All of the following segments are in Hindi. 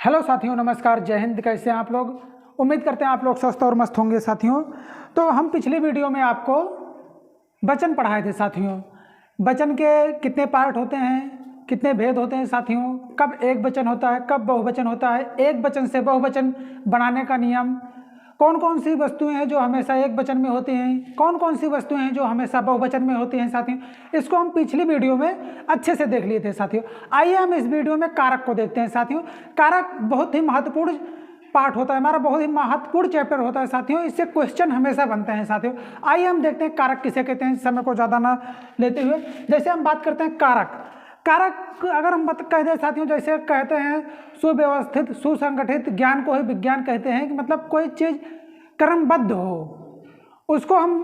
हेलो साथियों, नमस्कार, जय हिंद। कैसे हैं आप लोग? उम्मीद करते हैं आप लोग स्वस्थ और मस्त होंगे। साथियों, तो हम पिछली वीडियो में आपको वचन पढ़ाए थे। साथियों, वचन के कितने पार्ट होते हैं, कितने भेद होते हैं साथियों, कब एक वचन होता है, कब बहुवचन होता है, एक वचन से बहुवचन बनाने का नियम, कौन कौन सी वस्तुएं हैं जो हमेशा एक वचन में होती हैं, कौन कौन सी वस्तुएं हैं जो हमेशा बहुवचन में होती हैं। साथियों, इसको हम पिछली वीडियो में अच्छे से देख लिए थे। साथियों, आइए हम इस वीडियो में कारक को देखते हैं। साथियों, कारक बहुत ही महत्वपूर्ण पार्ट होता है, हमारा बहुत ही महत्वपूर्ण चैप्टर होता है। साथियों, इससे क्वेश्चन हमेशा बनते हैं। साथियों, आइए हम देखते हैं कारक किसे कहते हैं, समय को ज़्यादा ना लेते हुए। जैसे हम बात करते हैं कारक, कारक अगर हम कह दें साथियों, जैसे कहते हैं सुव्यवस्थित, सुसंगठित ज्ञान को ही विज्ञान कहते हैं, कि मतलब कोई चीज़ क्रमबद्ध हो, उसको हम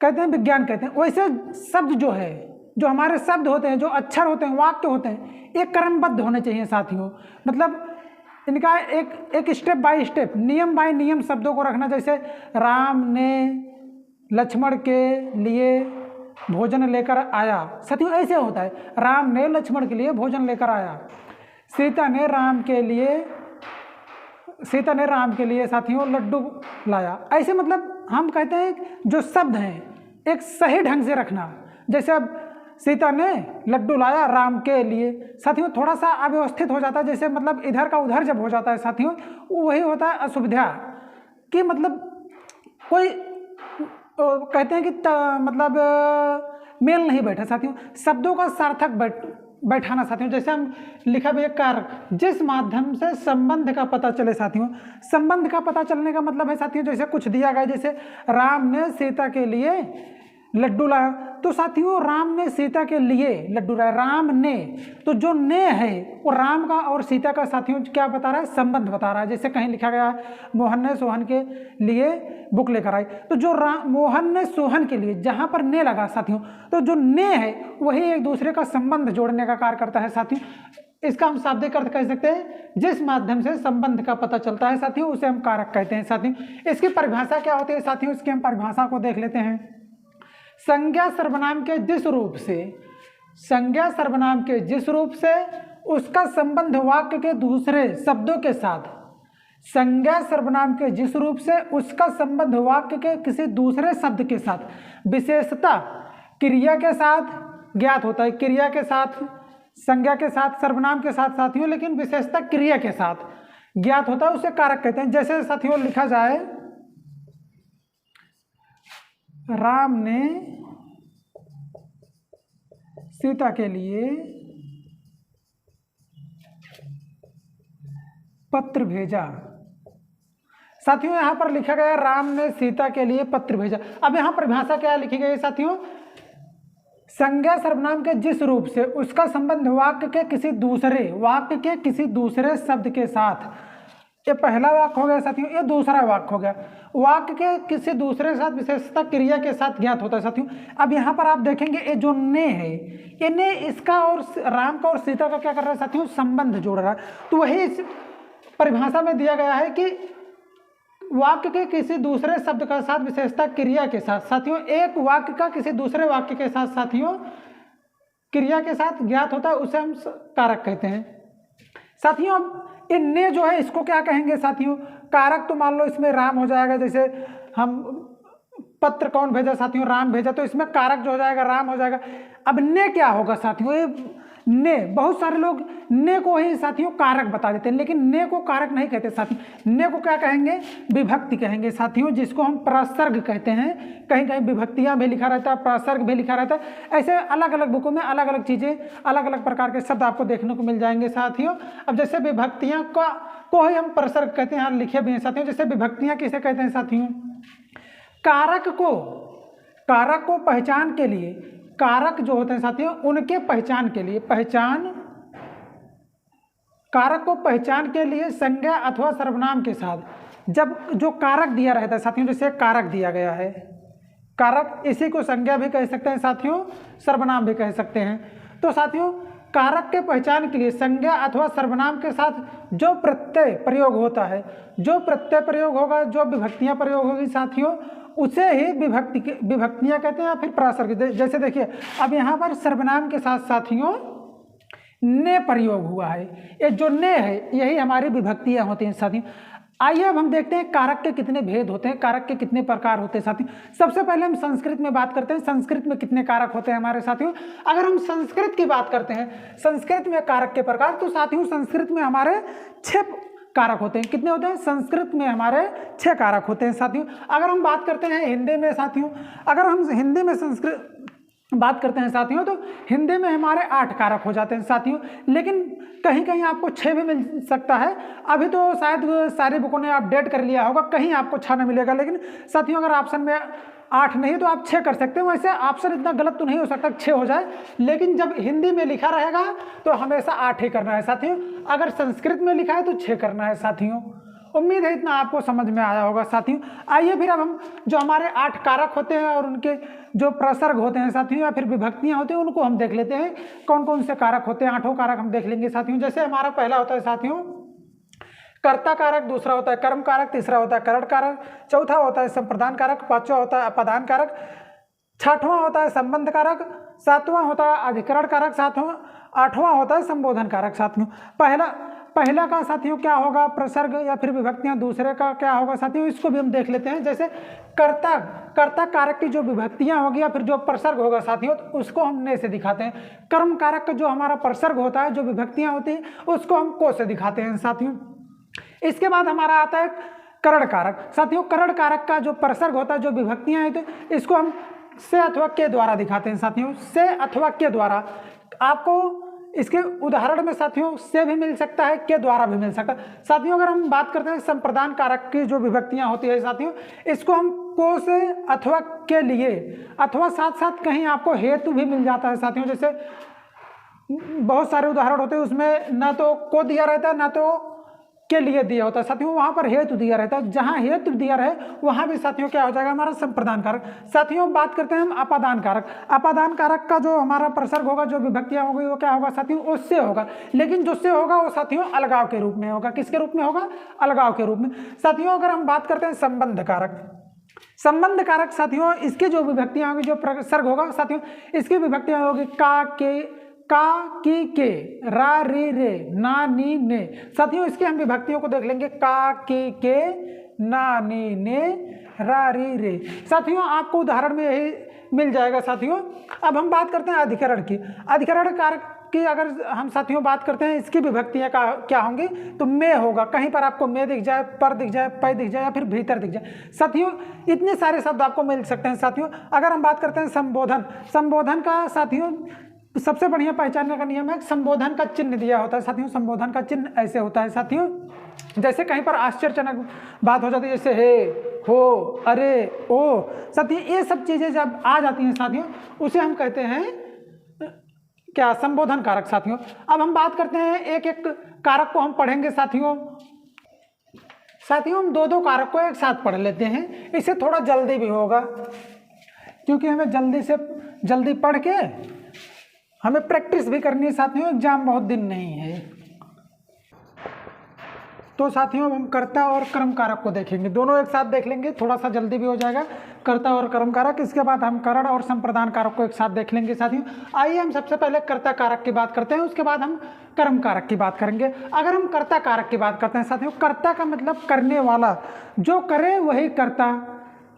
कहते हैं विज्ञान कहते हैं। वैसे शब्द जो है, जो हमारे शब्द होते हैं, जो अक्षर होते हैं, वाक्य होते हैं, ये क्रमबद्ध होने चाहिए। साथियों, मतलब इनका एक स्टेप बाय स्टेप, नियम बाय नियम शब्दों को रखना। जैसे राम ने लक्ष्मण के लिए भोजन लेकर आया। साथियों, ऐसे होता है, राम ने लक्ष्मण के लिए भोजन लेकर आया। सीता ने राम के लिए साथियों लड्डू लाया। ऐसे मतलब हम कहते हैं जो शब्द हैं एक सही ढंग से रखना। जैसे अब सीता ने लड्डू लाया राम के लिए, साथियों थोड़ा सा अव्यवस्थित हो जाता है। जैसे मतलब इधर का उधर जब हो जाता है साथियों, वही होता है असुविधा, कि मतलब कोई कहते हैं कि मतलब मेल नहीं बैठा। साथियों, शब्दों का सार्थक बैठाना। साथियों, जैसे हम लिखा भी है कारक, जिस माध्यम से संबंध का पता चले। साथियों, संबंध का पता चलने का मतलब है साथियों, जैसे कुछ दिया गया, जैसे राम ने सीता के लिए लड्डू लाया, तो साथियों राम ने सीता के लिए लड्डू लाया, राम ने, तो जो ने है वो राम का और सीता का साथियों क्या बता रहा है, संबंध बता रहा है। जैसे कहीं लिखा गया है मोहन ने सोहन के लिए बुक लेकर आई, तो जो मोहन ने सोहन के लिए, जहाँ पर ने लगा साथियों, तो जो ने है वही एक दूसरे का संबंध जोड़ने का कार्य करता है। साथियों, इसका हम शाब्दिक अर्थ कह सकते हैं, जिस माध्यम से संबंध का पता चलता है साथियों, उसे हम कारक कहते हैं। साथियों, इसकी परिभाषा क्या होती है साथियों, इसकी हम परिभाषा को देख लेते हैं। संज्ञा सर्वनाम के जिस रूप से उसका संबंध वाक्य के दूसरे शब्दों के साथ, संज्ञा सर्वनाम के जिस रूप से उसका संबंध वाक्य के किसी दूसरे शब्द के साथ, विशेषता क्रिया के साथ ज्ञात होता है। क्रिया के साथ, संज्ञा के साथ, सर्वनाम के साथ साथियों, लेकिन विशेषता क्रिया के साथ ज्ञात होता है, उसे कारक कहते हैं। जैसे साथियों लिखा जाए, राम ने सीता के लिए पत्र भेजा। साथियों, यहां पर लिखा गया राम ने सीता के लिए पत्र भेजा। अब यहां परिभाषा क्या लिखी गई है साथियों, संज्ञा सर्वनाम के जिस रूप से उसका संबंध वाक्य के किसी दूसरे शब्द के साथ, ये पहला वाक्य हो गया साथियों, ये दूसरा वाक्य हो गया। वाक्य के किसी दूसरे साथ विशेषता क्रिया के साथ ज्ञात होता है साथियों। अब यहाँ पर आप देखेंगे ये जो ने है, ये ने इसका और राम का और सीता का क्या कर रहा है साथियों, संबंध जोड़ रहा है। तो वही इस परिभाषा में दिया गया है कि वाक्य के किसी दूसरे शब्द का साथ विशेषता क्रिया के साथ साथियों, एक वाक्य का किसी दूसरे वाक्य के साथ साथियों क्रिया के साथ ज्ञात होता है, उसे हम कारक कहते हैं। साथियों, अब ने जो है इसको क्या कहेंगे साथियों, कारक तो मान लो इसमें राम हो जाएगा। जैसे हम पत्र कौन भेजा साथियों, राम भेजा, तो इसमें कारक जो हो जाएगा राम हो जाएगा। अब ने क्या होगा साथियों, ये ने, बहुत सारे लोग ने को ही साथियों कारक बता देते हैं, लेकिन ने को कारक नहीं कहते साथियों। ने को क्या कहेंगे, विभक्ति कहेंगे साथियों, जिसको हम प्रसर्ग कहते हैं। कहीं कहीं विभक्तियां भी लिखा रहता है, प्रसर्ग भी लिखा रहता है। ऐसे अलग अलग बुकों में अलग अलग चीजें, अलग अलग प्रकार के शब्द आपको देखने को मिल जाएंगे साथियों। अब जैसे विभक्तियां को ही हम प्रसर्ग कहते हैं, लिखे भी हैं साथियों। जैसे विभक्तियां किसे कहते हैं साथियों, कारक को पहचान के लिए, कारक जो होते हैं साथियों उनके पहचान के लिए, कारक को पहचान के लिए संज्ञा अथवा सर्वनाम के साथ जब जो कारक दिया रहता है साथियों, जैसे कारक दिया गया है, कारक, इसी को संज्ञा भी कह सकते हैं साथियों, सर्वनाम भी कह सकते हैं। तो साथियों, कारक के पहचान के लिए संज्ञा अथवा सर्वनाम के साथ जो प्रत्यय प्रयोग होता है, जो प्रत्यय प्रयोग होगा, जो विभक्तियां प्रयोग होगी साथियों, उसे ही विभक्तियां कहते हैं या फिर प्रासर्ग। जैसे देखिए अब यहाँ पर सर्वनाम के साथ साथियों ने प्रयोग हुआ है। ये जो ने है यही हमारी विभक्तियां होती हैं साथियों। आइए अब हम देखते हैं कारक के कितने भेद होते हैं, कारक के कितने प्रकार होते हैं साथियों। सबसे पहले हम संस्कृत में बात करते हैं, संस्कृत में कितने कारक होते हैं हमारे साथियों। अगर हम संस्कृत की बात करते हैं, संस्कृत में कारक के प्रकार, तो साथियों संस्कृत में हमारे 6 कारक होते हैं। कितने होते हैं? संस्कृत में हमारे 6 कारक होते हैं साथियों। अगर हम बात करते हैं हिंदी में साथियों, अगर हम हिंदी में संस्कृत बात करते हैं साथियों, तो हिंदी में हमारे 8 कारक हो जाते हैं साथियों, लेकिन कहीं कहीं आपको 6 भी मिल सकता है। अभी तो शायद सारी बुकों ने अपडेट कर लिया होगा, कहीं आपको 6 नहीं मिलेगा, लेकिन साथियों अगर ऑप्शन में 8 नहीं तो आप 6 कर सकते हैं। वैसे ऑप्शन इतना गलत तो नहीं हो सकता 6 हो जाए, लेकिन जब हिंदी में लिखा रहेगा तो हमेशा 8 ही करना है साथियों। अगर संस्कृत में लिखा है तो 6 करना है साथियों। उम्मीद है इतना आपको समझ में आया होगा साथियों। आइए फिर अब हम जो हमारे 8 कारक होते हैं और उनके जो प्रसर्ग होते हैं साथियों या फिर विभक्तियां होती हैं उनको हम देख लेते हैं, कौन कौन से कारक होते हैं। 8 कारक हम देख लेंगे साथियों। जैसे हमारा पहला होता है साथियों कर्ता कारक, दूसरा होता है कर्म कारक, तीसरा होता है करण कारक, चौथा होता है संप्रदान कारक, पांचवा होता है अपादान कारक, छठवां होता है संबंध कारक, सातवां होता है अधिकरण कारक, आठवां होता है संबोधन कारक साथियों। पहला का साथियों क्या होगा? प्रसर्ग या फिर विभक्तियां। दूसरे का क्या होगा साथियों? इसको भी हम देख लेते हैं। जैसे कर्ता कारक की जो विभक्तियां होगी या फिर जो प्रसर्ग होगा साथियों, तो उसको हम ने से दिखाते हैं। कर्म कारक का जो हमारा प्रसर्ग होता है, जो विभक्तियां होती हैं, उसको हम को से दिखाते हैं साथियों। इसके बाद हमारा आता है करण कारक साथियों। करण कारक का जो प्रसर्ग होता है, जो विभक्तियां हैं, तो इसको हम से अथवा के द्वारा दिखाते हैं साथियों। से अथवा के द्वारा। आपको इसके उदाहरण में साथियों से भी मिल सकता है, के द्वारा भी मिल सकता है साथियों। अगर हम बात करते हैं संप्रदान कारक की जो विभक्तियां होती है साथियों, इसको हम को से अथवा के लिए, अथवा साथ साथ कहीं आपको हेतु भी मिल जाता है साथियों। जैसे बहुत सारे उदाहरण होते हैं, उसमें ना तो को दिया रहता है ना तो के लिए दिया होता है साथियों, वहां पर हेतु दिया रहता है। जहां हेतु दिया रहे वहां भी साथियों क्या हो जाएगा? हमारा संप्रदान कारक। साथियों बात करते हैं हम अपादान कारक। अपादान कारक का जो हमारा प्रसर्ग होगा, जो विभक्तियां होगी, वो क्या होगा साथियों? उससे होगा, लेकिन जो से होगा वो साथियों अलगाव के रूप में होगा। किसके रूप में होगा? अलगाव के रूप में साथियों। अगर हम बात करते हैं संबंध कारक, संबंध कारक साथियों, इसकी जो विभक्तियां होगी, जो प्रसर्ग होगा साथियों, इसकी विभक्तियां होगी का, के, का, के, रा, री, रे, ना, नी, ने साथियों। इसकी हम विभक्तियों को देख लेंगे। का, के, ना, नी, ने, रा, री, रे साथियों। आपको उदाहरण में यही मिल जाएगा साथियों। अब हम बात करते हैं अधिकरण की। अधिकरण कारक की अगर हम साथियों बात करते हैं, इसकी विभक्तियां क्या होंगी? तो में होगा। कहीं पर आपको में दिख जाए, पर दिख जाए, पै दिख जाए या फिर भीतर दिख जाए साथियों। इतने सारे शब्द आपको मिल सकते हैं साथियों। अगर हम बात करते हैं संबोधन, संबोधन का साथियों सबसे बढ़िया पहचानने का नियम है, संबोधन का चिन्ह दिया होता है साथियों। संबोधन का चिन्ह ऐसे होता है साथियों, जैसे कहीं पर आश्चर्यजनक बात हो जाती है, जैसे हे, हो, अरे, ओ साथियों, ये सब चीजें जब आ जाती हैं साथियों, उसे हम कहते हैं क्या? संबोधन कारक साथियों। अब हम बात करते हैं एक एक कारक को हम पढ़ेंगे साथियों। हम 2-2 कारक को एक साथ पढ़ लेते हैं, इससे थोड़ा जल्दी भी होगा, क्योंकि हमें जल्दी से जल्दी पढ़ के हमें प्रैक्टिस भी करनी है साथियों। एग्जाम बहुत दिन नहीं है। तो साथियों हम कर्ता और कर्म कारक को देखेंगे, दोनों एक साथ देख लेंगे, थोड़ा सा जल्दी भी हो जाएगा। कर्ता और कर्म कारक, इसके बाद हम करण और संप्रदान कारक को एक साथ देख लेंगे साथियों। आइए हम सबसे पहले कर्ता कारक की बात करते हैं, उसके बाद हम कर्म कारक की बात करेंगे। अगर हम कर्ता कारक की बात करते हैं साथियों, कर्ता का मतलब करने वाला, जो करे वही कर्ता।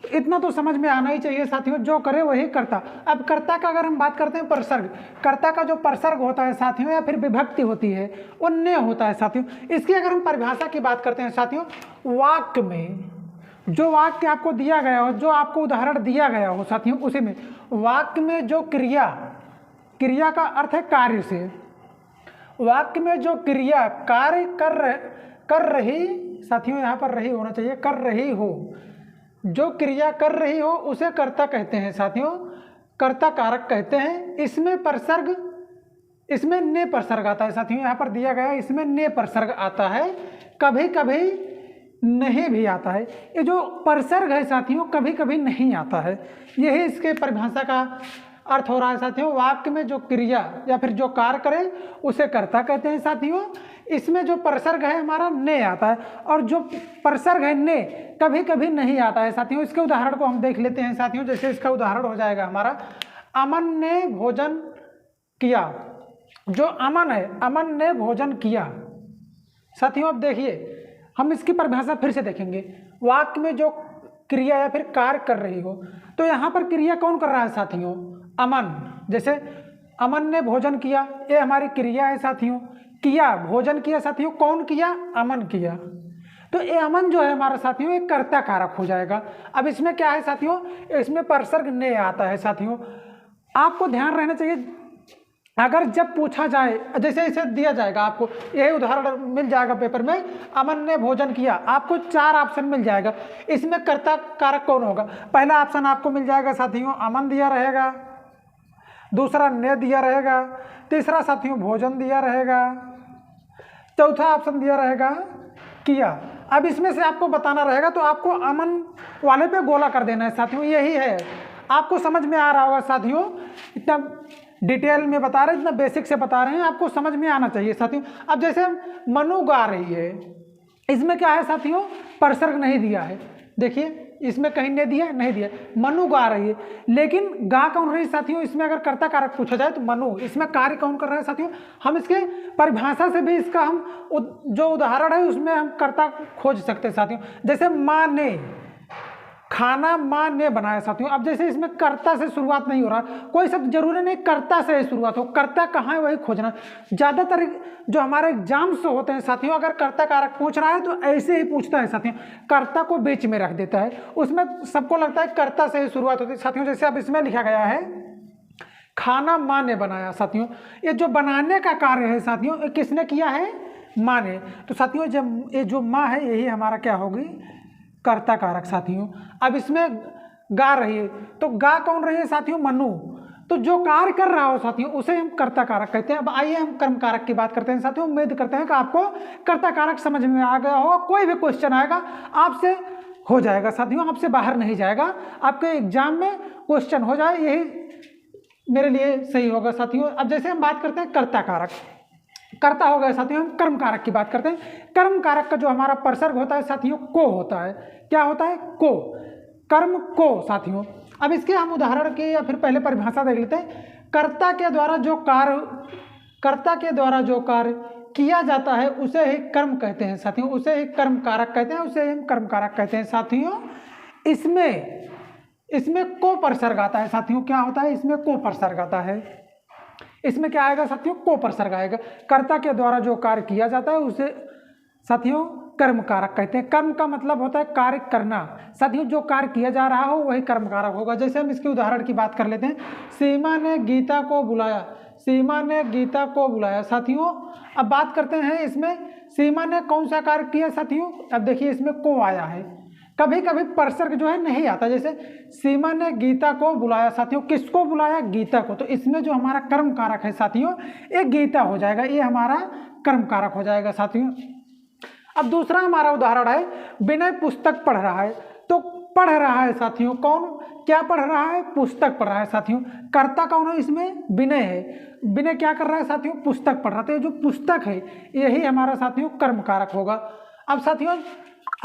इतना तो समझ में आना ही चाहिए साथियों, जो करे वही कर्ता। अब कर्ता का अगर हम बात करते हैं प्रसर्ग, कर्ता का जो प्रसर्ग होता है साथियों या फिर विभक्ति होती है, वो ने होता है साथियों। इसकी अगर हम परिभाषा की बात करते हैं साथियों, वाक्य में जो वाक्य आपको दिया गया हो, जो आपको उदाहरण दिया गया हो साथियों, उसी में वाक्य में जो क्रिया का अर्थ है कार्य से, वाक्य में जो क्रिया कार्य कर रही साथियों, यहाँ पर रही होना चाहिए, कर रही हो, जो क्रिया कर रही हो उसे कर्ता कहते हैं साथियों, कर्ता कारक कहते हैं। इसमें प्रसर्ग, इसमें ने प्रसर्ग आता है साथियों, यहाँ पर दिया गया है, इसमें ने प्रसर्ग आता है, कभी कभी नहीं भी आता है। ये जो प्रसर्ग है साथियों, कभी कभी नहीं आता है, यही इसके परिभाषा का अर्थ हो रहा है साथियों। वाक्य में जो क्रिया या फिर जो कार्य करे उसे कर्ता कहते हैं साथियों। इसमें जो प्रसर्ग है हमारा ने आता है, और जो प्रसर्ग है ने कभी कभी नहीं आता है साथियों। इसके उदाहरण को हम देख लेते हैं साथियों। जैसे इसका उदाहरण हो जाएगा हमारा, अमन ने भोजन किया। जो अमन है, अमन ने भोजन किया। साथियों अब देखिए, हम इसकी परिभाषा फिर से देखेंगे। वाक्य में जो क्रिया या फिर कार्य कर रही हो, तो यहाँ पर क्रिया कौन कर रहा है साथियों? अमन। जैसे अमन ने भोजन किया, ये हमारी क्रिया है साथियों। किया, भोजन किया साथियों, कौन किया? अमन किया। तो ये अमन जो है हमारा साथियों एक कर्ता कारक हो जाएगा। अब इसमें क्या है साथियों? इसमें परसर्ग ने आता है साथियों। आपको ध्यान रहना चाहिए, अगर जब पूछा जाए, जैसे इसे दिया जाएगा आपको, यही उदाहरण मिल जाएगा पेपर में, अमन ने भोजन किया, आपको 4 ऑप्शन मिल जाएगा। इसमें कर्ता कारक कौन होगा? पहला ऑप्शन आपको मिल जाएगा साथियों अमन दिया रहेगा, दूसरा ने दिया रहेगा, तीसरा साथियों भोजन दिया रहेगा, चौथा ऑप्शन दिया रहेगा किया। अब इसमें से आपको बताना रहेगा, तो आपको अमन वाले पे गोला कर देना है साथियों। यही है, आपको समझ में आ रहा होगा साथियों। इतना डिटेल में बता रहे हैं, इतना बेसिक से बता रहे हैं, आपको समझ में आना चाहिए साथियों। अब जैसे मनु गा रही है, इसमें क्या है साथियों? परसर्ग नहीं दिया है। देखिए इसमें कहीं ने दिया नहीं दिया, मनु गा रही है, लेकिन गा कौन रही है साथियों? इसमें अगर कर्ता कारक पूछा जाए तो मनु। इसमें कार्य कौन कर रहा है साथियों? हम इसके परिभाषा से भी इसका हम जो उदाहरण है उसमें हम कर्ता खोज सकते हैं साथियों। जैसे माँ ने खाना, माँ ने बनाया साथियों। अब जैसे इसमें कर्ता से शुरुआत नहीं हो रहा, कोई शब्द जरूरी नहीं कर्ता से शुरुआत हो, कर्ता कहाँ है वही खोजना। ज़्यादातर जो हमारे एग्जाम्स होते हैं साथियों, अगर कर्ता कारक पूछ रहा है तो ऐसे ही पूछता है साथियों, कर्ता को बीच में रख देता है, उसमें सबको लगता है कर्ता से ही शुरुआत होती है साथियों। जैसे अब इसमें लिखा गया है खाना माँ ने बनाया साथियों, ये जो बनाने का कार्य है साथियों ये किसने किया है? माँ ने। तो साथियों जब ये जो माँ है यही हमारा क्या होगी? कर्ता कारक साथियों। अब इसमें गा रही है, तो गा कौन रही है साथियों? मनु। तो जो कार्य कर रहा हो साथियों उसे हम कर्ता कारक कहते हैं। अब आइए हम कर्म कारक की बात करते हैं साथियों। उम्मीद करते हैं कि आपको कर्ता कारक समझ में आ गया होगा। कोई भी क्वेश्चन आएगा आपसे हो जाएगा साथियों, आपसे बाहर नहीं जाएगा, आपके एग्जाम में क्वेश्चन हो जाए, यही मेरे लिए सही होगा साथियों। अब जैसे हम बात करते हैं कर्ता कारक, कर्ता हो गया साथियों, हम कर्म कारक की बात करते हैं। कर्म कारक का जो हमारा परसर्ग होता है साथियों को होता है। क्या होता है? को। कर्म को साथियों। अब इसके हम उदाहरण की या फिर पहले परिभाषा देख लेते हैं। कर्ता के द्वारा जो कार्य किया जाता है उसे ही कर्म कहते हैं साथियों, उसे ही कर्म कारक कहते हैं, उसे हम कर्म कारक कहते हैं साथियों। इसमें को परसर्ग आता है साथियों। क्या होता है? इसमें को परसर्ग आता है। इसमें क्या आएगा साथियों? को परसर्ग आएगा। कर्ता के द्वारा जो कार्य किया जाता है उसे साथियों कर्म कारक कहते हैं। कर्म का मतलब होता है कार्य करना साथियों, जो कार्य किया जा रहा हो वही कर्म कारक होगा। जैसे हम इसके उदाहरण की बात कर लेते हैं। सीमा ने गीता को बुलाया, सीमा ने गीता को बुलाया साथियों। अब बात करते हैं इसमें सीमा ने कौन सा कार्य किया साथियों? अब देखिए इसमें को आया है, कभी कभी परसर्ग जो है नहीं आता। जैसे सीमा ने गीता को बुलाया साथियों, किसको बुलाया? गीता को। तो इसमें जो हमारा कर्म कारक है साथियों ये गीता हो जाएगा, ये हमारा कर्म कारक हो जाएगा साथियों। अब दूसरा हमारा उदाहरण है, विनय पुस्तक पढ़ रहा है। तो पढ़ रहा है साथियों, कौन क्या पढ़ रहा है? पुस्तक पढ़ रहा है साथियों। कर्ता कौन है इसमें? विनय है। विनय क्या कर रहा है साथियों? पुस्तक पढ़ रहा है। तो जो पुस्तक है यही हमारा साथियों कर्म कारक होगा। अब साथियों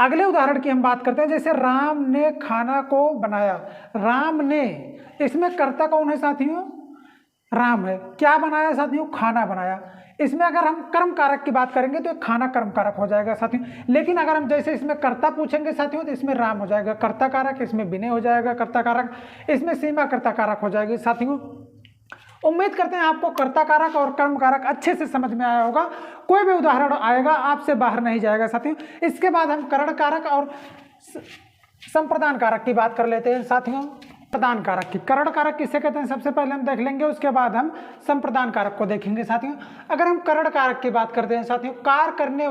अगले उदाहरण की हम बात करते हैं। जैसे राम ने खाना को बनाया, राम ने, इसमें कर्ता कौन है साथियों? राम है। क्या बनाया साथियों? खाना बनाया। इसमें अगर हम कर्म कारक की बात करेंगे तो खाना कर्म कारक हो जाएगा साथियों। लेकिन अगर हम जैसे इसमें कर्ता पूछेंगे साथियों तो इसमें राम हो जाएगा कर्ता कारक, इसमें विनय हो जाएगा कर्ता कारक, इसमें सीमा कर्ता कारक हो जाएगी साथियों। उम्मीद करते हैं आपको कर्ता कारक और कर्म कारक अच्छे से समझ में आया होगा। कोई भी उदाहरण आएगा आपसे बाहर नहीं जाएगा साथियों। इसके बाद हम करण कारक और संप्रदान कारक की बात कर लेते हैं साथियों। प्रदान कारक की, करण कारक किसे कहते हैं सबसे पहले हम देख लेंगे, उसके बाद हम संप्रदान कारक को देखेंगे साथियों। अगर हम करण कारक की बात करते हैं साथियों, कार्य करने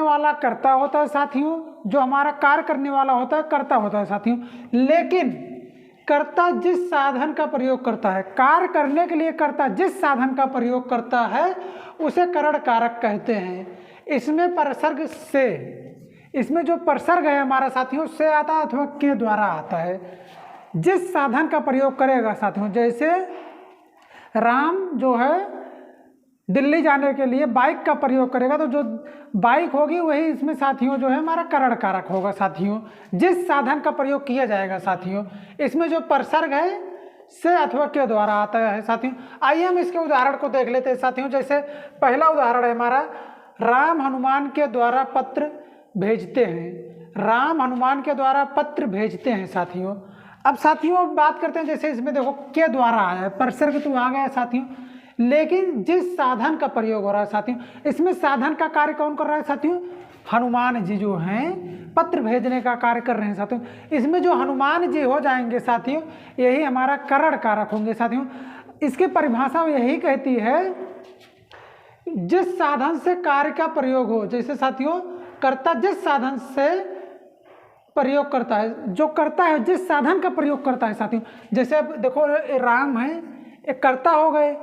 वाला कर्ता होता है साथियों। जो हमारा कार्य करने वाला होता है कर्ता होता है साथियों। लेकिन कर्ता जिस साधन का प्रयोग करता है, कार्य करने के लिए कर्ता जिस साधन का प्रयोग करता है उसे करण कारक कहते हैं। इसमें परसर्ग से, इसमें जो परसर्ग है हमारा साथियों से आता है अथवा के द्वारा आता है। जिस साधन का प्रयोग करेगा साथियों, जैसे राम जो है दिल्ली जाने के लिए बाइक का प्रयोग करेगा तो जो बाइक होगी वही इसमें साथियों जो है हमारा करण कारक होगा साथियों। जिस साधन का प्रयोग किया जाएगा साथियों, इसमें जो परसर्ग है से अथवा के द्वारा आता है साथियों। आइए हम इसके उदाहरण को देख लेते हैं साथियों। जैसे पहला उदाहरण है हमारा, राम हनुमान के द्वारा पत्र भेजते हैं। राम हनुमान के द्वारा पत्र भेजते हैं साथियों। अब साथियों बात करते हैं, जैसे इसमें देखो के द्वारा आया है, परसर्ग तो आ गया साथियों, लेकिन जिस साधन का प्रयोग हो रहा है साथियों, इसमें साधन का कार्य कौन कर रहा है साथियों? हनुमान जी जो हैं पत्र भेजने का कार्य कर रहे हैं साथियों। इसमें जो हनुमान जी हो जाएंगे साथियों, यही हमारा करण कारक होंगे साथियों। इसकी परिभाषा यही कहती है, जिस साधन से कार्य का प्रयोग हो, जैसे साथियों कर्ता जिस साधन से प्रयोग करता है, जो करता है जिस साधन का प्रयोग करता है साथियों। जैसे अब देखो राम है, एक कर्ता हो गए,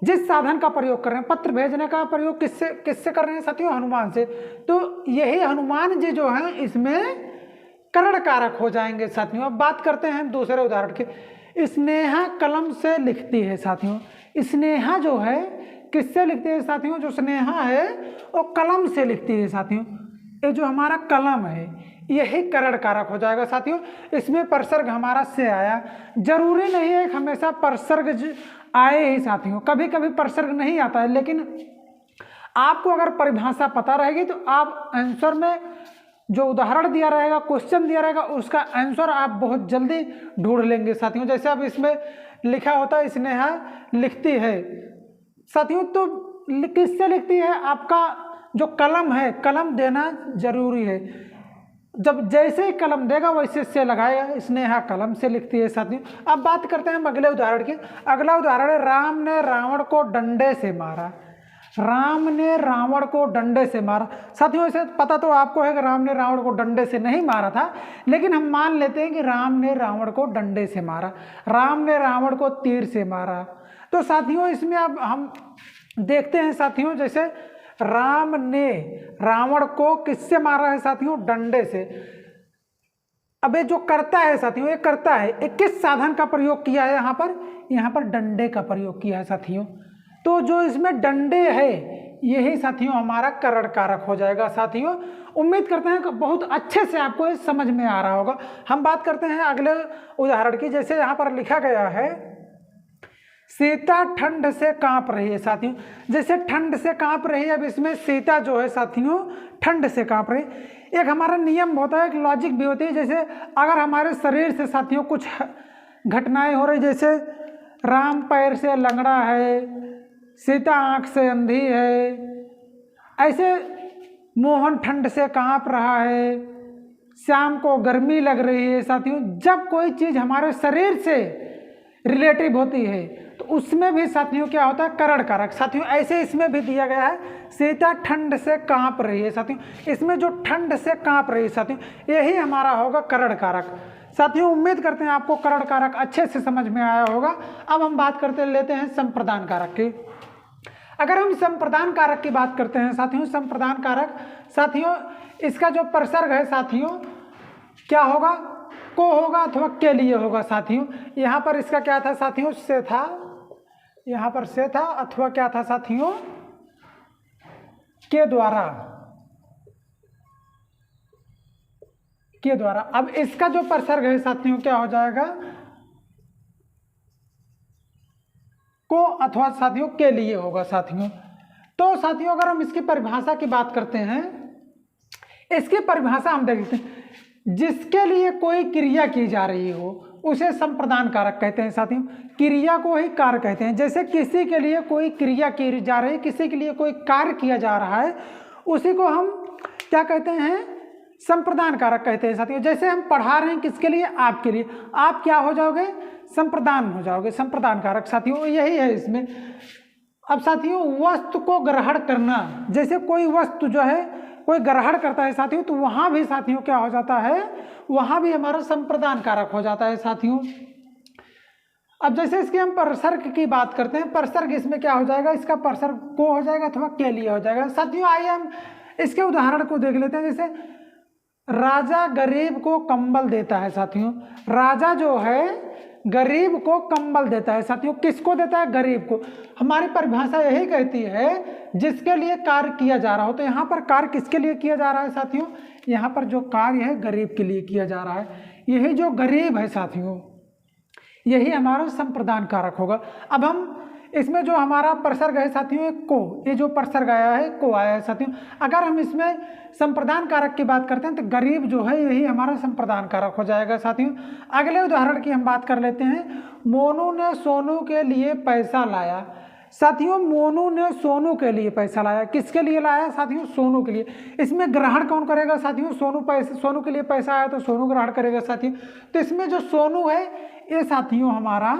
जिस साधन का प्रयोग कर रहे हैं, पत्र भेजने का प्रयोग किससे कर रहे हैं साथियों? हनुमान से। तो यही हनुमान जी जो हैं इसमें करण कारक हो जाएंगे साथियों। अब बात करते हैं दूसरे उदाहरण के। स्नेहा कलम से लिखती है साथियों। स्नेहा जो है किससे लिखती है साथियों? जो स्नेहा है वो कलम से लिखती है साथियों। ये जो हमारा कलम है यही करण कारक हो जाएगा साथियों। इसमें परसर्ग हमारा से आया, जरूरी नहीं है हमेशा परसर्ग आए ही साथियों, कभी कभी परसर्ग नहीं आता है, लेकिन आपको अगर परिभाषा पता रहेगी तो आप आंसर में जो उदाहरण दिया रहेगा, क्वेश्चन दिया रहेगा, उसका आंसर आप बहुत जल्दी ढूंढ लेंगे साथियों। जैसे अब इसमें लिखा होता है स्नेहा लिखती है साथियों, तो किससे लिखती है? आपका जो कलम है, कलम देना जरूरी है। जब जैसे ही कलम देगा वैसे से लगाएगा। स्नेहा कलम से लिखती है साथियों। अब बात करते हैं हम अगले उदाहरण की। अगला उदाहरण है, राम ने रावण को डंडे से मारा। राम ने रावण को डंडे से मारा साथियों। इसे पता तो आपको है कि राम ने रावण को डंडे से नहीं मारा था, लेकिन हम मान लेते हैं कि राम ने रावण को डंडे से मारा। राम ने रावण को तीर से मारा। तो साथियों इसमें अब हम देखते हैं साथियों, जैसे राम ने रावण को किससे मारा है साथियों? डंडे से। अब ये जो करता है साथियों, ये करता है, ये किस साधन का प्रयोग किया है यहाँ पर? यहाँ पर डंडे का प्रयोग किया है साथियों। तो जो इसमें डंडे है यही साथियों हमारा करण कारक हो जाएगा साथियों। उम्मीद करते हैं कि बहुत अच्छे से आपको ये समझ में आ रहा होगा। हम बात करते हैं अगले उदाहरण की। जैसे यहाँ पर लिखा गया है, सीता ठंड से कांप रही है साथियों। जैसे ठंड से कांप रही है, अब इसमें सीता जो है साथियों ठंड से कांप रही है। एक हमारा नियम होता है, एक लॉजिक भी होती है। जैसे अगर हमारे शरीर से साथियों कुछ घटनाएं हो रही, जैसे राम पैर से लंगड़ा है, सीता आंख से अंधी है, ऐसे मोहन ठंड से कांप रहा है, श्याम को गर्मी लग रही है साथियों। जब कोई चीज़ हमारे शरीर से रिलेटिव होती है तो उसमें भी साथियों क्या होता है? करण कारक साथियों। ऐसे इसमें भी दिया गया है, सीता ठंड से कांप रही है साथियों। इसमें जो ठंड से कांप रही है साथियों, यही हमारा होगा करण कारक साथियों। उम्मीद करते हैं आपको करण कारक अच्छे से समझ में आया होगा। अब हम बात करते लेते हैं संप्रदान कारक की। अगर हम संप्रदान कारक की बात करते हैं साथियों, संप्रदान कारक साथियों इसका जो परसर्ग है साथियों क्या होगा? को होगा अथवा के लिए होगा साथियों। यहाँ पर इसका क्या था साथियों? से था, यहाँ पर से था, अथवा क्या था साथियों? के द्वारा, के द्वारा। अब इसका जो परसर्ग है साथियों क्या हो जाएगा? को अथवा साथियों के लिए होगा साथियों। तो साथियों अगर हम इसकी परिभाषा की बात करते हैं, इसकी परिभाषा हम देखते हैं, जिसके लिए कोई क्रिया की जा रही हो उसे संप्रदान कारक कहते हैं साथियों। क्रिया को ही कार्य कहते हैं। जैसे किसी के लिए कोई क्रिया की जा रही है, किसी के लिए कोई कार्य किया जा रहा है, उसी को हम क्या कहते हैं? संप्रदान कारक कहते हैं साथियों। जैसे हम पढ़ा रहे हैं किसके लिए? आपके लिए। आप क्या हो जाओगे? संप्रदान हो जाओगे, संप्रदान कारक साथियों यही है इसमें। अब साथियों वस्तु को ग्रहण करना, जैसे कोई वस्तु जो है कोई ग्रहण करता है साथियों, तो वहां भी साथियों क्या हो जाता है? वहां भी हमारा संप्रदान कारक हो जाता है साथियों। अब जैसे इसके हम परसर्ग की बात करते हैं, परसर्ग इसमें क्या हो जाएगा? इसका परसर्ग को हो जाएगा अथवा के लिए हो जाएगा साथियों। आइए हम इसके उदाहरण को देख लेते हैं। जैसे राजा गरीब को कंबल देता है साथियों। राजा जो है गरीब को कंबल देता है साथियों। किसको देता है? गरीब को। हमारी परिभाषा यही कहती है जिसके लिए कार्य किया जा रहा हो। तो यहाँ पर कार्य किसके लिए किया जा रहा है साथियों? यहाँ पर जो कार्य है गरीब के लिए किया जा रहा है। यही जो गरीब है साथियों, यही हमारा संप्रदान कारक होगा। अब हम इसमें जो हमारा प्रसर्ग है साथियों को, ये जो प्रसर्ग आया है को आया है साथियों, अगर हम इसमें संप्रदान कारक की बात करते हैं तो गरीब जो है यही हमारा संप्रदान कारक हो जाएगा साथियों। अगले उदाहरण की हम बात कर लेते हैं। मोनू ने सोनू के लिए पैसा लाया। साथियों मोनू ने सोनू के लिए पैसा लाया, किसके लिए लाया साथियों? सोनू के लिए। इसमें ग्रहण कौन करेगा साथियों? सोनू के लिए पैसा आया तो सोनू ग्रहण करेगा साथियों। तो इसमें जो सोनू है ये साथियों हमारा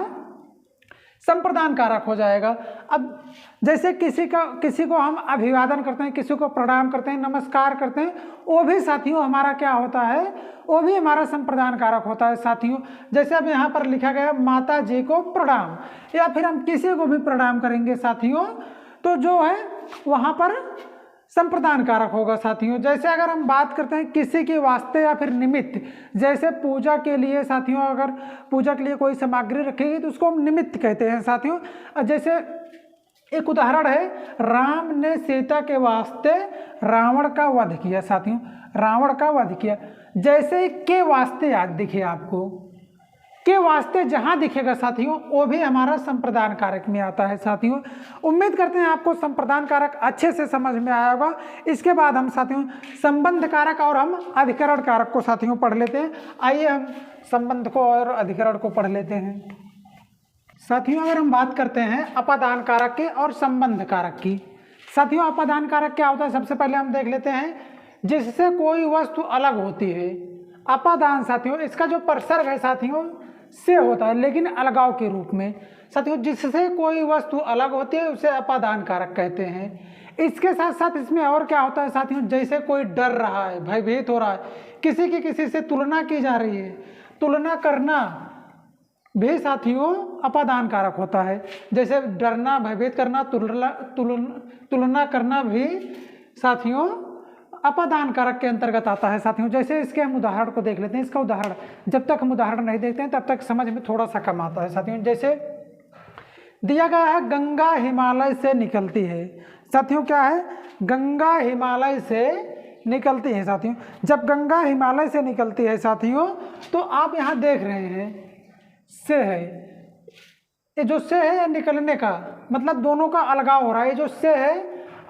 संप्रदान कारक हो जाएगा। अब जैसे किसी को हम अभिवादन करते हैं, किसी को प्रणाम करते हैं, नमस्कार करते हैं, वो भी साथियों हमारा क्या होता है? वो भी हमारा संप्रदान कारक होता है साथियों। जैसे अब यहाँ पर लिखा गया माता जी को प्रणाम, या फिर हम किसी को भी प्रणाम करेंगे साथियों तो जो है वहाँ पर संप्रदान कारक होगा साथियों। जैसे अगर हम बात करते हैं किसी के वास्ते या फिर निमित्त, जैसे पूजा के लिए साथियों, अगर पूजा के लिए कोई सामग्री रखेगी तो उसको हम निमित्त कहते हैं साथियों। जैसे एक उदाहरण है, राम ने सीता के वास्ते रावण का वध किया साथियों, रावण का वध किया। जैसे के वास्ते याद दिखे आपको, के वास्ते जहां दिखेगा साथियों वो भी हमारा संप्रदान कारक में आता है साथियों। उम्मीद करते हैं आपको संप्रदान कारक अच्छे से समझ में आया होगा। इसके बाद हम साथियों संबंध कारक और हम अधिकरण कारक को साथियों पढ़ लेते हैं। आइए हम संबंध को और अधिकरण को पढ़ लेते हैं साथियों। अगर हम बात करते हैं अपादान कारक के और संबंध कारक की, साथियों अपादान कारक क्या होता है? सबसे पहले हम देख लेते हैं जिससे कोई वस्तु अलग होती है। अपादान साथियों इसका जो प्रसर्ग है साथियों से होता है, लेकिन अलगाव के रूप में साथियों। जिससे कोई वस्तु अलग होती है उसे अपादान कारक कहते हैं। इसके साथ साथ इसमें और क्या होता है साथियों? जैसे कोई डर रहा है, भयभीत हो रहा है, किसी की किसी से तुलना की जा रही है, तुलना करना भी साथियों अपादान कारक होता है। जैसे डरना, भयभीत करना, तुलना करना भी साथियों अपादान कारक के अंतर्गत आता है साथियों। जैसे इसके हम उदाहरण को देख लेते हैं। इसका उदाहरण, जब तक हम उदाहरण नहीं देखते हैं तब तक समझ में थोड़ा सा कम आता है साथियों। जैसे दिया गया है गंगा हिमालय से निकलती है। साथियों क्या है? गंगा हिमालय से निकलती है साथियों। जब गंगा हिमालय से निकलती है साथियों तो आप यहाँ देख रहे हैं से है, ये जो से है निकलने का मतलब दोनों का अलगाव हो रहा है। ये जो से है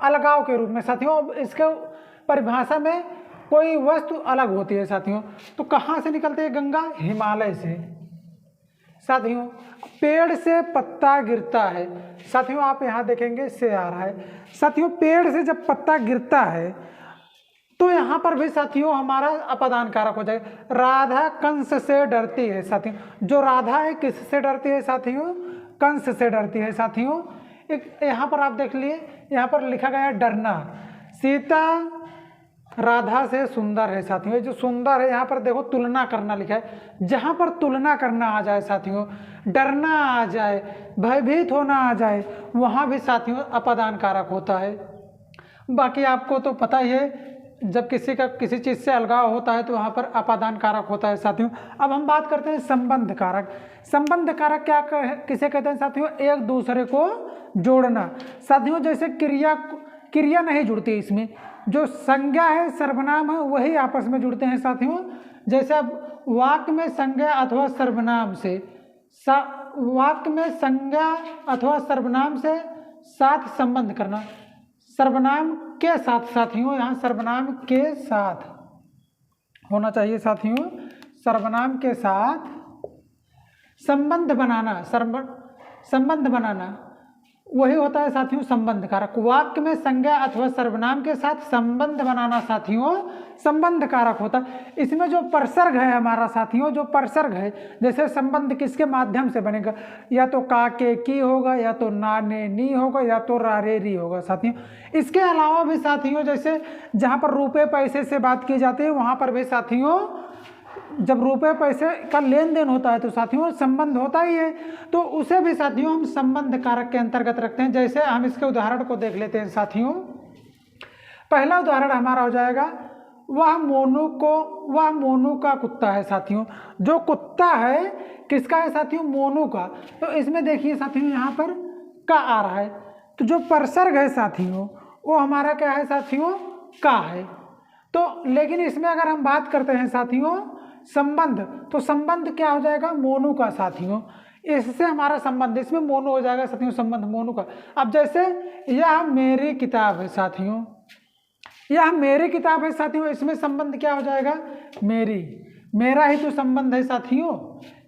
अलगाव के रूप में साथियों। इसके परिभाषा में कोई वस्तु अलग होती है साथियों, तो कहाँ से निकलती है गंगा? हिमालय से साथियों। पेड़ से पत्ता गिरता है साथियों, आप यहाँ देखेंगे से आ रहा है साथियों। पेड़ से जब पत्ता गिरता है तो यहाँ पर भी साथियों हमारा अपादान कारक हो जाएगा। राधा कंस से डरती है साथियों। जो राधा है किससे डरती है साथियों? कंस से डरती है साथियों। एक यहाँ पर आप देख लिए, यहाँ पर लिखा गया है डरना। सीता राधा से सुंदर है साथियों। ये जो सुंदर है यहाँ पर देखो तुलना करना लिखा है। जहाँ पर तुलना करना आ जाए साथियों, डरना आ जाए, भयभीत होना आ जाए, वहाँ भी साथियों अपादान कारक होता है। बाकी आपको तो पता ही है, जब किसी का किसी चीज़ से अलगाव होता है तो वहाँ पर अपादान कारक होता है साथियों। अब हम बात करते हैं संबंध कारक। संबंध कारक क्या किसे कहते हैं साथियों? एक दूसरे को जोड़ना साथियों। जैसे क्रिया नहीं जुड़ती, इसमें जो संज्ञा है सर्वनाम है वही आपस में जुड़ते हैं साथियों। जैसे अब वाक्य में संज्ञा अथवा सर्वनाम से वाक्य में संज्ञा अथवा सर्वनाम से साथ संबंध करना, सर्वनाम के साथ साथियों, यहाँ सर्वनाम के साथ होना चाहिए साथियों। सर्वनाम के साथ संबंध बनाना, संबंध बनाना वही होता है साथियों संबंध कारक। वाक्य में संज्ञा अथवा सर्वनाम के साथ संबंध बनाना साथियों संबंध कारक होता है। इसमें जो प्रसर्ग है हमारा साथियों, जो प्रसर्ग है, जैसे संबंध किसके माध्यम से बनेगा? या तो का के की होगा, या तो ना ने नी होगा, या तो रा रे री होगा साथियों। इसके अलावा भी साथियों जैसे जहाँ पर रुपये पैसे से बात की जाती है वहाँ पर भी साथियों जब रुपये पैसे का लेन देन होता है तो साथियों संबंध होता ही है, तो उसे भी साथियों हम संबंध कारक के अंतर्गत रखते हैं। जैसे हम इसके उदाहरण को देख लेते हैं साथियों। पहला उदाहरण हमारा हो जाएगा वह मोनू का कुत्ता है साथियों। जो कुत्ता है किसका है साथियों? मोनू का। तो इसमें देखिए साथियों यहाँ पर का आ रहा है, तो जो प्रसर्ग है साथियों वो हमारा क्या है साथियों? का है। तो लेकिन इसमें अगर हम बात करते हैं साथियों संबंध, तो संबंध क्या हो जाएगा? मोनू का साथियों। इससे हमारा संबंध, इसमें मोनो हो जाएगा साथियों, संबंध मोनो का। अब जैसे यह मेरी किताब है साथियों, यह मेरी किताब है साथियों, इसमें संबंध क्या हो जाएगा, मेरी, मेरा ही तो संबंध है साथियों,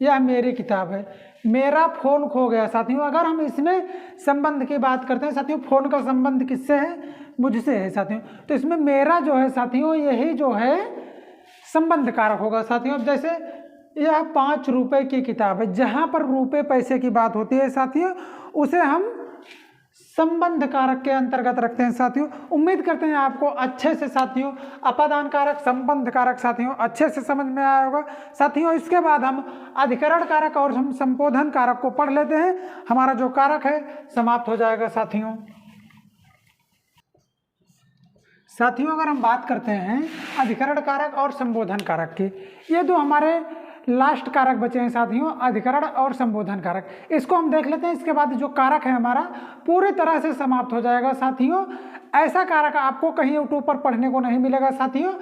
यह मेरी किताब है। मेरा फोन खो गया साथियों, अगर हम इसमें संबंध की बात करते हैं साथियों, फोन का संबंध किससे है, मुझसे है साथियों, तो इसमें मेरा जो है साथियों, यही जो है संबंध कारक होगा साथियों। अब जैसे यह 5 रुपए की किताब है, जहां पर रुपए पैसे की बात होती है साथियों, उसे हम संबंध कारक के अंतर्गत रखते हैं साथियों। उम्मीद करते हैं आपको अच्छे से साथियों अपादान कारक, संबंध कारक साथियों अच्छे से समझ में आया होगा साथियों। इसके बाद हम अधिकरण कारक और हम संबोधन कारक को पढ़ लेते हैं, हमारा जो कारक है समाप्त हो जाएगा साथियों। साथियों अगर हम बात करते हैं अधिकरण कारक और संबोधन कारक की, ये दो हमारे लास्ट कारक बचे हैं साथियों, अधिकरण और संबोधन कारक। इसको हम देख लेते हैं, इसके बाद जो कारक है हमारा पूरी तरह से समाप्त हो जाएगा साथियों। ऐसा कारक आपको कहीं यूट्यूब पर पढ़ने को नहीं मिलेगा साथियों।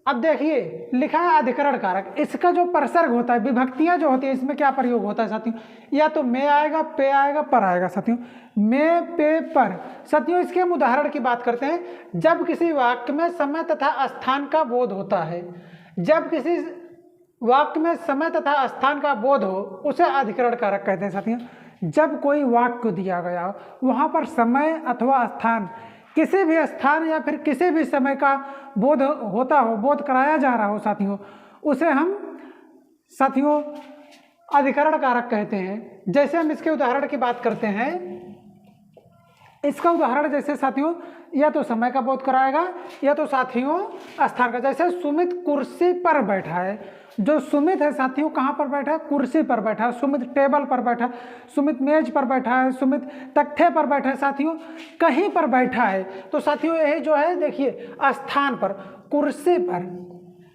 अब देखिए लिखा है अधिकरण कारक, इसका जो प्रसर्ग होता है, विभक्तियां जो होती है, इसमें क्या प्रयोग होता है साथियों, या तो में आएगा, पे आएगा, पर आएगा साथियों, में, पे, पर साथियों। इसके हम उदाहरण की बात करते हैं। जब किसी वाक्य में समय तथा स्थान का बोध होता है, जब किसी वाक्य में समय तथा स्थान का बोध हो, उसे अधिकरण कारक कहते हैं साथियों। जब कोई वाक्य दिया गया हो, वहाँ पर समय अथवा स्थान, किसी भी स्थान या फिर किसी भी समय का बोध होता हो, बोध कराया जा रहा हो साथियों, उसे हम साथियों अधिकरण कारक कहते हैं। जैसे हम इसके उदाहरण की बात करते हैं, इसका उदाहरण जैसे साथियों या तो समय का बोध कराएगा या तो साथियों स्थान का। जैसे सुमित कुर्सी पर बैठा है, जो सुमित है साथियों कहाँ पर बैठा है, कुर्सी पर बैठा है। सुमित टेबल पर बैठा है, सुमित मेज पर बैठा है, सुमित तख्ते पर बैठा है साथियों, कहीं पर बैठा है। तो साथियों यही जो है देखिए स्थान पर, कुर्सी पर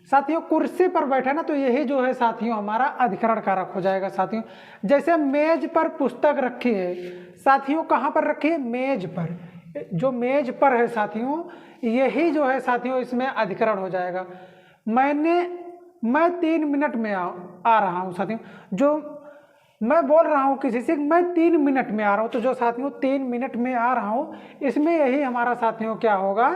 साथियों, कुर्सी पर बैठा है ना, तो यही जो है साथियों हमारा अधिकरण कारक हो जाएगा साथियों। जैसे मेज पर पुस्तक रखी है साथियों, कहाँ पर रखी है, मेज पर, जो मेज पर है साथियों, यही जो है साथियों इसमें अधिकरण हो जाएगा। मैं 3 मिनट में आ रहा हूँ साथियों, जो मैं बोल रहा हूँ किसी से मैं 3 मिनट में आ रहा हूँ, तो जो साथियों 3 मिनट में आ रहा हूँ, इसमें यही हमारा साथियों क्या होगा,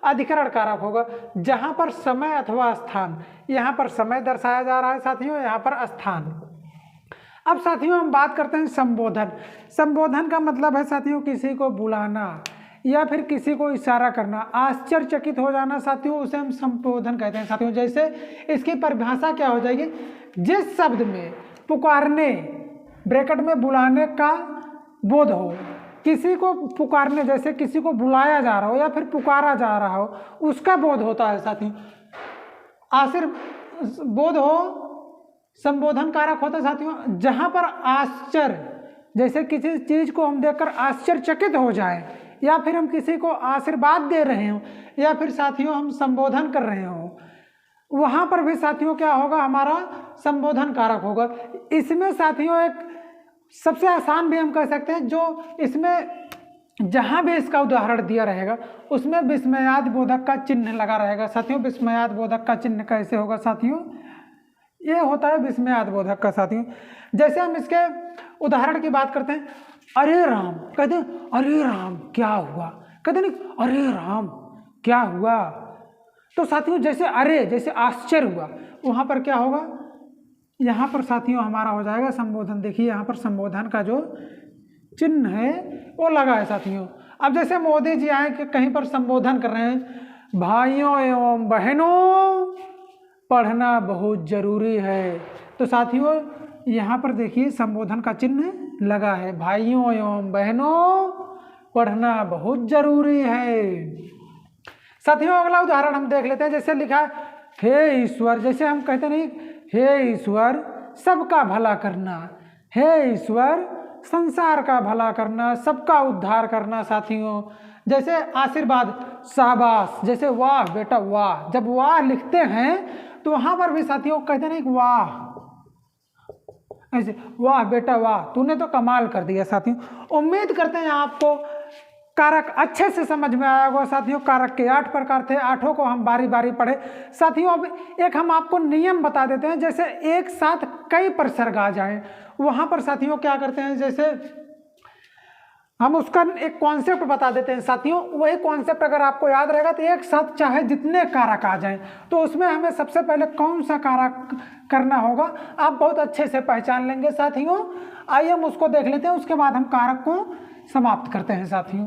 अधिकरण कारक होगा। जहाँ पर समय अथवा स्थान, यहाँ पर समय दर्शाया जा रहा है साथियों, यहाँ पर स्थान। अब साथियों हम बात करते हैं संबोधन। संबोधन का मतलब है साथियों किसी को बुलाना या फिर किसी को इशारा करना, आश्चर्यचकित हो जाना साथियों, उसे हम संबोधन कहते हैं साथियों। जैसे इसकी परिभाषा क्या हो जाएगी, जिस शब्द में पुकारने ब्रैकेट में बुलाने का बोध हो, किसी को पुकारने, जैसे किसी को बुलाया जा रहा हो या फिर पुकारा जा रहा हो, उसका बोध होता है साथियों। बोध हो संबोधन कारक होता है साथियों। जहाँ पर आश्चर्य, जैसे किसी चीज को हम देखकर आश्चर्यचकित हो जाए, या फिर हम किसी को आशीर्वाद दे रहे हो, या फिर साथियों हम संबोधन कर रहे हो, वहाँ पर भी साथियों क्या होगा, हमारा संबोधन कारक होगा। इसमें साथियों एक सबसे आसान भी हम कह सकते हैं, जो इसमें जहाँ भी इसका उदाहरण दिया रहेगा उसमें विस्मयाद बोधक का चिन्ह लगा रहेगा साथियों। विस्मयाद बोधक का चिन्ह कैसे होगा साथियों, ये होता है विस्मयाद बोधक का साथियों। जैसे हम इसके उदाहरण की बात करते हैं, अरे राम, कहते हैं अरे राम क्या हुआ, कहते नहीं अरे राम क्या हुआ। तो साथियों जैसे अरे, जैसे आश्चर्य हुआ, वहाँ पर क्या होगा, यहाँ पर साथियों हमारा हो जाएगा संबोधन। देखिए यहाँ पर संबोधन का जो चिन्ह है वो लगा है साथियों। अब जैसे मोदी जी आए कि कहीं पर संबोधन कर रहे हैं, भाइयों एवं बहनों पढ़ना बहुत जरूरी है, तो साथियों यहाँ पर देखिए संबोधन का चिन्ह लगा है, भाइयों एवं बहनों पढ़ना बहुत जरूरी है। साथियों अगला उदाहरण हम देख लेते हैं। जैसे लिखा है, हे ईश्वर, जैसे हम कहते नहीं हे ईश्वर सबका भला करना, हे ईश्वर संसार का भला करना, सबका उद्धार करना साथियों। जैसे आशीर्वाद, शाबाश, जैसे वाह बेटा वाह, जब वाह लिखते हैं तो वहां पर भी साथियों कहते नहीं वाह, ऐसे वाह बेटा वाह, तूने तो कमाल कर दिया साथियों। उम्मीद करते हैं आपको कारक अच्छे से समझ में आया होगा साथियों। कारक के 8 प्रकार थे, 8 को हम बारी बारी पढ़े साथियों। अब एक हम आपको नियम बता देते हैं, जैसे एक साथ कई प्रसर्ग आ जाएं वहां पर साथियों क्या करते हैं, जैसे हम उसका एक कॉन्सेप्ट बता देते हैं साथियों। वही कॉन्सेप्ट अगर आपको याद रहेगा तो एक साथ चाहे जितने कारक आ जाएं तो उसमें हमें सबसे पहले कौन सा कारक करना होगा आप बहुत अच्छे से पहचान लेंगे साथियों। आइए हम उसको देख लेते हैं, उसके बाद हम कारक को समाप्त करते हैं साथियों।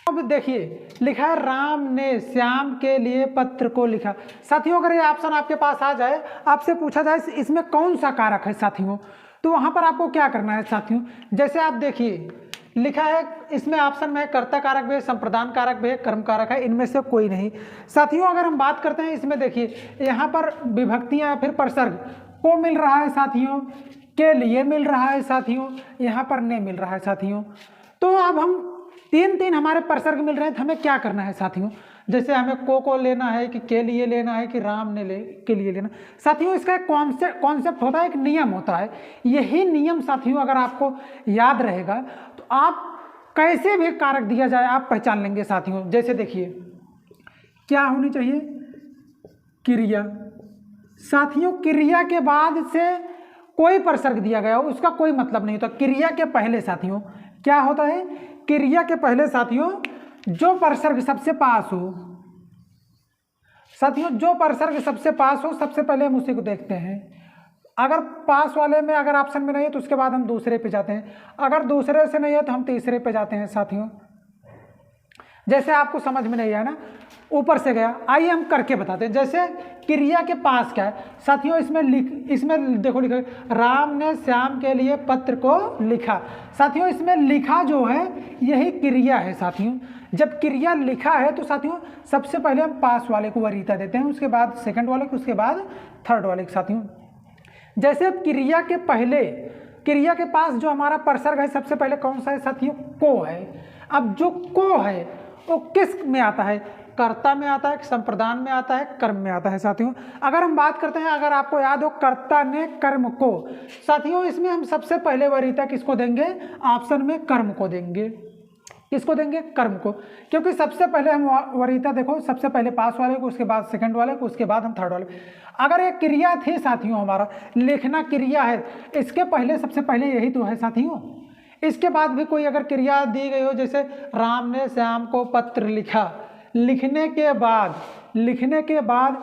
अब देखिए लिखा है राम ने श्याम के लिए पत्र को लिखा। साथियों अगर ये ऑप्शन आपके पास आ जाए, आपसे पूछा जाए इसमें कौन सा कारक है साथियों, तो वहां पर आपको क्या करना है साथियों। जैसे आप देखिए लिखा है इसमें ऑप्शन में कर्ता कारक भी है, संप्रदान कारक भी है, कर्म कारक है, इनमें से कोई नहीं साथियों। अगर हम बात करते हैं इसमें देखिए यहाँ पर विभक्तियाँ फिर प्रसर्ग को मिल रहा है साथियों, के लिए मिल रहा है साथियों, यहाँ पर ने मिल रहा है साथियों। तो अब हम तीन हमारे प्रसर्ग मिल रहे हैं तो हमें क्या करना है साथियों। जैसे हमें को लेना है कि के लिए लेना है कि राम ने के लिए लेना साथियों। इसका एक कॉन्सेप्ट होता है, एक नियम होता है। यही नियम साथियों अगर आपको याद रहेगा तो आप कैसे भी कारक दिया जाए आप पहचान लेंगे साथियों। जैसे देखिए क्या होनी चाहिए, क्रिया साथियों। क्रिया के बाद से कोई प्रसर्ग दिया गया हो उसका कोई मतलब नहीं होता। क्रिया के पहले साथियों क्या होता है, क्रिया के पहले साथियों जो प्रसर्ग सबसे पास हो साथियों, जो प्रसर्ग सबसे पास हो सबसे पहले हम उसी को देखते हैं। अगर पास वाले में अगर ऑप्शन में नहीं है तो उसके बाद हम दूसरे पे जाते हैं, अगर दूसरे से नहीं है तो हम तीसरे पे जाते हैं साथियों। जैसे आपको समझ में नहीं आया ना, ऊपर से गया, आइए हम करके बताते हैं। जैसे क्रिया के पास क्या है साथियों, इसमें देखो लिखा है राम ने श्याम के लिए पत्र को लिखा। साथियों इसमें लिखा जो है यही क्रिया है साथियों। जब क्रिया लिखा है तो साथियों सबसे पहले हम पास वाले को वरीयता देते हैं, उसके बाद सेकंड वाले को, उसके बाद थर्ड वाले को साथियों। जैसे क्रिया के पहले क्रिया के पास जो हमारा प्रसर्ग है सबसे पहले कौन सा है साथियों, को है। अब जो को है वो किस में आता है, कर्ता में आता है, संप्रदान में आता है, कर्म में आता है साथियों। अगर हम बात करते हैं, अगर आपको याद हो कर्ता ने कर्म को, साथियों इसमें हम सबसे पहले वरीयता किसको देंगे, ऑप्शन में कर्म को देंगे। किसको देंगे, कर्म को, क्योंकि सबसे पहले हम वरीयता देखो सबसे पहले पास वाले को, उसके बाद सेकंड वाले को, उसके बाद हम थर्ड वाले। अगर एक क्रिया थी साथियों, हमारा लिखना क्रिया है, इसके पहले सबसे पहले यही तो है साथियों। इसके बाद भी कोई अगर क्रिया दी गई हो, जैसे राम ने श्याम को पत्र लिखा, लिखने के बाद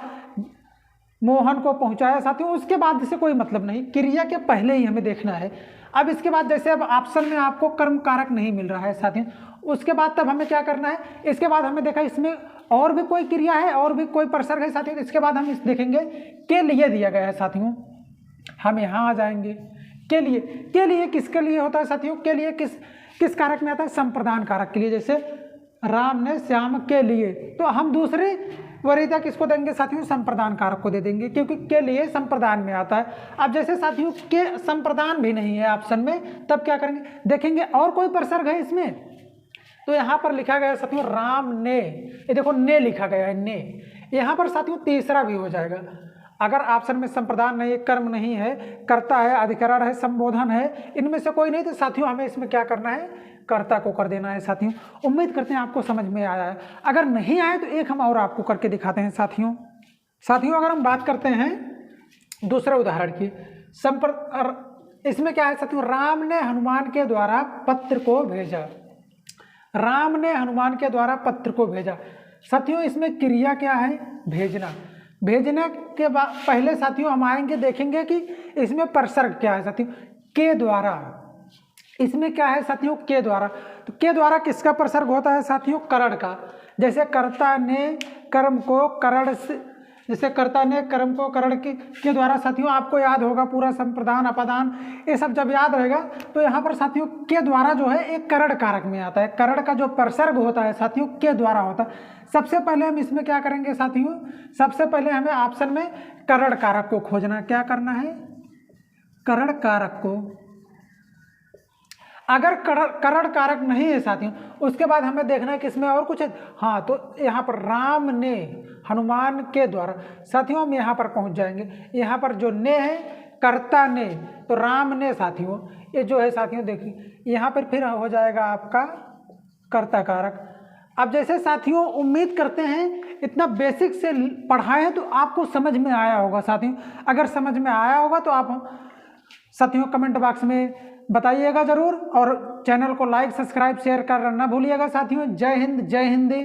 मोहन को पहुंचाया साथियों, उसके बाद से कोई मतलब नहीं, क्रिया के पहले ही हमें देखना है। अब इसके बाद जैसे अब ऑप्शन में आपको कर्म कारक नहीं मिल रहा है साथियों, उसके बाद तब हमें क्या करना है, इसके बाद हमें देखा इसमें और भी कोई क्रिया है और भी कोई प्रसर्ग है साथियों, इसके बाद हम इस देखेंगे के लिए दिया गया है साथियों। हम यहाँ आ जाएंगे के लिए किसके लिए होता है साथियों, के लिए किस कारक में आता है, संप्रदान कारक के लिए। जैसे राम ने श्याम के लिए, तो हम दूसरी वरीयता किसको देंगे साथियों, संप्रदान कारक को दे देंगे, क्योंकि के लिए संप्रदान में आता है। अब जैसे साथियों के संप्रदान भी नहीं है ऑप्शन में, तब क्या करेंगे, देखेंगे और कोई प्रसर्ग है इसमें, तो यहाँ पर लिखा गया है साथियों राम ने, ये देखो ने लिखा गया है ने, यहाँ पर साथियों तीसरा भी हो जाएगा। अगर ऑप्शन में संप्रदान नहीं है, कर्म नहीं है, कर्ता है, अधिकरण है, संबोधन है, इनमें से कोई नहीं, तो साथियों हमें इसमें क्या करना है, कर्ता को कर देना है साथियों। उम्मीद करते हैं आपको समझ में आया है। अगर नहीं आए तो एक हम और आपको करके दिखाते हैं साथियों। अगर हम बात करते हैं दूसरे उदाहरण की, इसमें क्या है साथियों, राम ने हनुमान के द्वारा पत्र को भेजा। राम ने हनुमान के द्वारा पत्र को भेजा साथियों, इसमें क्रिया क्या है, भेजना। भेजने के बाद पहले साथियों हम आएंगे, देखेंगे कि इसमें प्रसर्ग क्या है साथियों, के द्वारा। इसमें क्या है साथियों, के द्वारा। तो के द्वारा किसका प्रसर्ग होता है साथियों, करण का। जैसे कर्ता ने कर्म को करण से, जैसे कर्ता ने कर्म को करण के द्वारा साथियों, आपको याद होगा पूरा संप्रदान अपादान ये सब जब याद रहेगा तो यहाँ पर साथियों के द्वारा जो है एक करण कारक में आता है। करण का जो प्रसर्ग होता है साथियों के द्वारा होता है। सबसे पहले हम इसमें क्या करेंगे साथियों, सबसे पहले हमें ऑप्शन में करण कारक को खोजना। क्या करना है, करण कारक को। अगर करण कारक नहीं है साथियों, उसके बाद हमें देखना है कि इसमें और कुछ है। हाँ, तो यहाँ पर राम ने हनुमान के द्वारा, साथियों हम यहाँ पर पहुँच जाएंगे। यहाँ पर जो ने है कर्ता ने, तो राम ने साथियों, ये जो है साथियों देखिए यहाँ पर फिर हो जाएगा आपका कर्ता कारक। अब जैसे साथियों उम्मीद करते हैं इतना बेसिक से पढ़ाए हैं तो आपको समझ में आया होगा साथियों। अगर समझ में आया होगा तो आप साथियों कमेंट बॉक्स में बताइएगा जरूर, और चैनल को लाइक सब्सक्राइब शेयर करना ना भूलिएगा साथियों। जय हिंद, जय हिंदी।